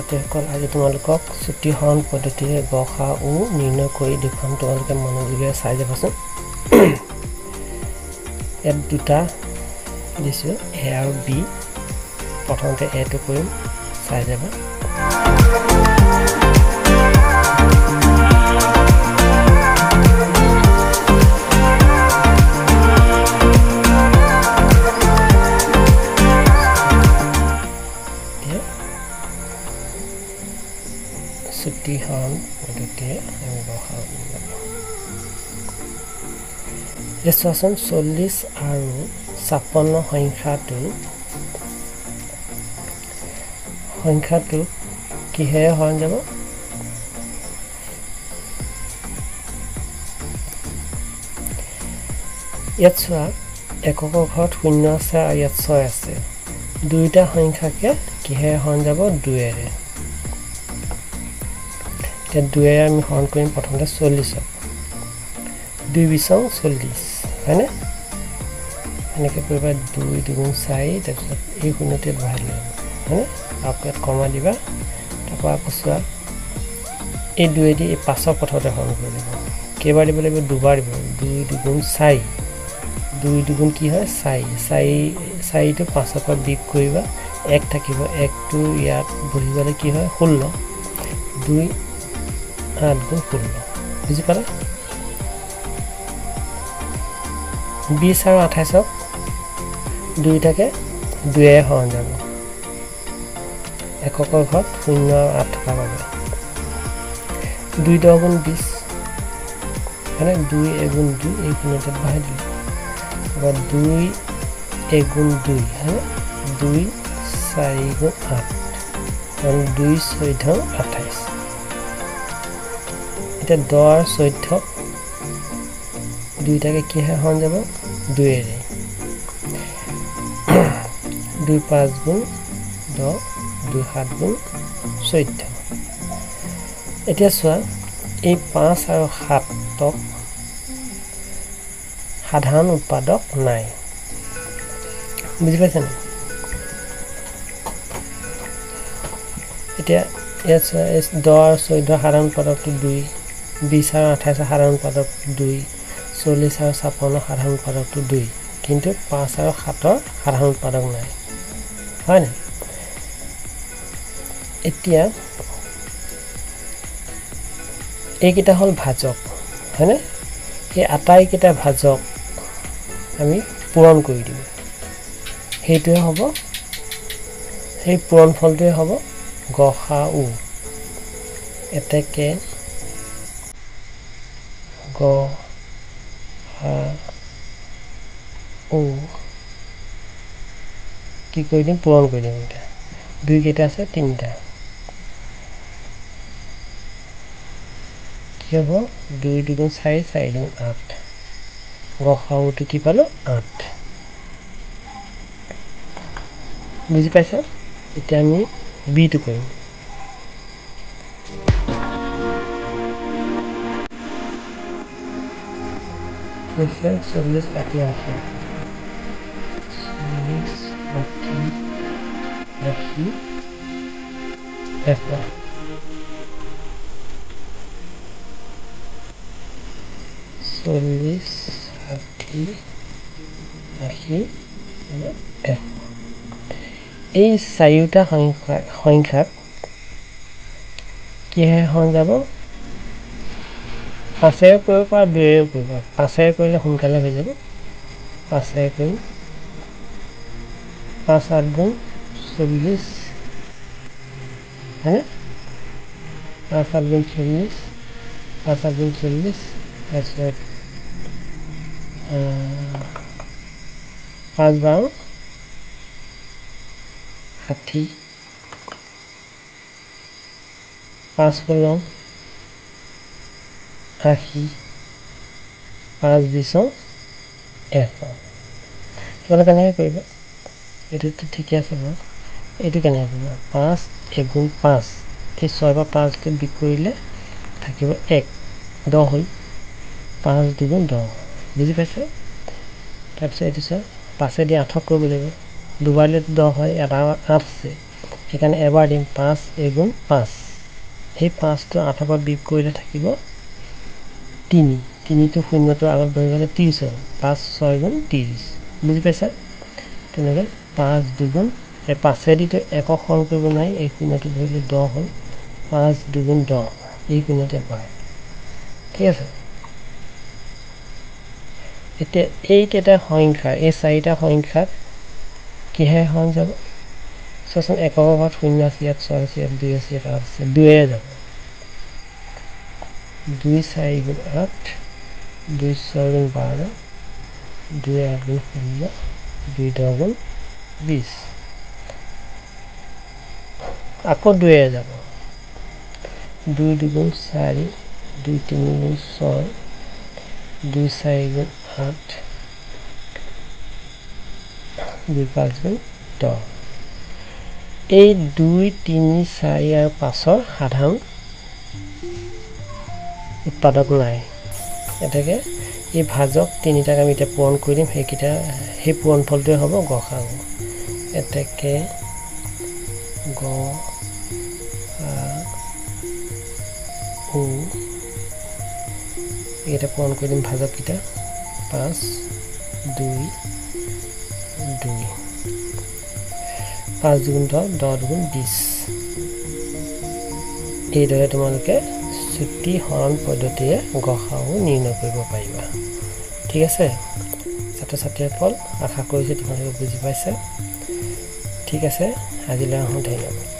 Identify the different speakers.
Speaker 1: ছাত্ৰীসকল আজি তোমালোকক ছুটি হৰণ পদ্ধতিৰে গ সা উ নিৰ্ণয় কৰি দেখুৱাম তোমালোকে মনোযোগেৰে চাই যাবাচোন ইয়াত দুটা দিছোঁ এ আৰু বি প্ৰথমতে এটো কৰিম চাই যাবা ছুটি হৰণ পদ্ধতিৰে আমি গ সা উ চোৱাচোন 40 আৰু 56 সংখ্যাটো কিহেৰে হৰণ যাব ইয়াত চোৱা এককৰ ঘৰত 0 আছে আৰু ইয়াত 6 আছে দুইটা সংখ্যাকে কিহেৰে হৰণ যাব 2 এৰে এতিয়া 2 এৰে আমি হৰণ কৰিম প্ৰথমতে 40 2 বিছং 40 হয়নে এনেকৈ কৰিবা 2 2 4 তাৰপিছত এই শূন্যতে বহাই ল'ব হয়নে আকৌ ইয়াত কমা দিবা তাৰপৰা আকৌ চোৱা এই 2 দি এই 5 পথতে হৰণ কৰি দিব কেইবাৰ দিব লাগিব দুবাৰ দিব 2 2 4 2 2 কি হয় 4 টো 5 পৰা বিয়োগ কৰিবা 1 থাকিব 1 টো ইয়াত বহি গ'লে কি হয় 16 2 8 গুণ 16 বুজি পালা 20 আৰু 28 দুইটাকে 2 এ হৰণ যাব এককৰ ঘৰত 0 আৰু 8 থকা বাবে 2 10 গুণ 20 মানে 2 1 গুণ 2 এই শূন্যতে বহাই দিলোঁ বা 2 1 গুণ 2 হয়নে 2 4 গুণ 8 আৰু 2 14 28 এতিয়া 10 আৰু 14 দুইটাকে কিহে হৰণ যাব 2 এৰে 2 5 গুণ 10 2 7 গুণ 14 এতিয়া চোৱা এই 5 আৰু 7ক সাধাৰণ উৎপাদক নাই বুজি পাইছা নে এতিয়া ইয়াত 10 আৰু 14 সাধাৰণ উৎপাদকটো 2 20 আৰু 28 সাধাৰণ উৎপাদক 2 40 আৰু 56 সাধাৰণ উৎপাদকটো 2 কিন্তু 5 আৰু 7ৰ সাধাৰণ উৎপাদক নাই হয় না এতিয়া এইকেইটা হ'ল ভাজক হয়নে এই আটাইকেইটা ভাজক আমি পূৰণ কৰি দিম সেইটোৱে হ'ব সেই পূৰণ ফলটোৱে হ'ব গ সা উ এতেকে গ সা উ কি কৰি দিম পূৰণ কৰি দিম এতিয়া দুই কেইটা আছে তিনিটা কি হ'ব 2 2 4 4 2 8 গ সা উটো কি পালো 8 বুজি পাইছা এতিয়া আমি বি টো কৰিম নিশ্চয় 40 কাটি আছে 40 এফা 40 60 80 এফ এই চাৰিটা সংখ্যাক কিহে হৰণ যাব 5 এৰে কৰিব পৰা 2 এৰে কৰিব 5 এৰে কৰিলে সোনকালে হৈ যাব 5 এৰে কৰিম 5 8 গুণ 40 হ্যাঁ 5 8 গুণ 40 5 8 গুণ 40 তাৰপিছত 5 12 60 5 16 80 5 20 1 তোমালোকে কেনেকৈ কৰিবা এইটোতো ঠিকে আছে বাৰু এইটো কেনেকৈ কৰিবা 5 1 গুণ 5 এই 6 বা 5 কে বিয়োগ কৰিলে থাকিব 1 10 হ'ল 5 2 গুণ 10 বুজি পাইছে তাৰপিছত এইটো চোৱা 5 দি 8ক কৰিব লাগিব দুবাৰ দিলে 10 হয় এটা 8 আছে সেইকাৰণে এবাৰ দিম 5 এগুণ 5 সেই 5টো 8ৰ পৰা বিয়োগ কৰিলে থাকিব 3 3টো শূন্যটো আগত বহি গ'লে 30 হ'ল 5 6 গুণ 30 বুজি পাইছা তেনেকৈ 5 দুগুণ এই 5এদিটো একক সৰল কৰিব নোৱাৰি এই শূন্যটো ধৰিলে 10 হ'ল 5 দুগুণ 10 এই শূন্যতে পায় ঠিক আছে এতিয়া এইকেইটা সংখ্যা এই চাৰিটা সংখ্যাক কিহে হৰণ যাব চোৱাচোন একৰ ঘৰত শূন্য আছে ইয়াত 6 আছে ইয়াত 2 আছে ইয়াত 8 আছে 2 যাব 2 4 গুণ 8 2 6 গুণ 12 2 8 গুণ 0 2 10 গুণ 20 আকৌ 2 যাব 2 দুগুণ 4 2 3 গুণ 6 2 4 গুণ 8 2 5 গুণ 10 এই 2 3 4 আৰু 5ৰ সাধাৰণ উৎপাদক নাই এটাকে এই ভাজক তিনিটাক আমি এতিয়া পূৰণ কৰি দিম সেইকেইটা সেই পূৰণ ফলটোৱে হ'ব গসাগু এটাকে গ এইকেইটা পূৰণ কৰি দিম ভাজককেইটা 5 2 2 5 দুগুণ 10 10 দুগুণ 20 এইদৰে তোমালোকে চুটি হৰণ পদ্ধতিৰে গসাগু নিৰ্ণয় কৰিব পাৰিবা ঠিক আছে ছাত্ৰ ছাত্ৰীসকল আশা কৰিছোঁ তোমালোকে বুজি পাইছা ঠিক আছে আজিলৈ আহোঁ ধন্যবাদ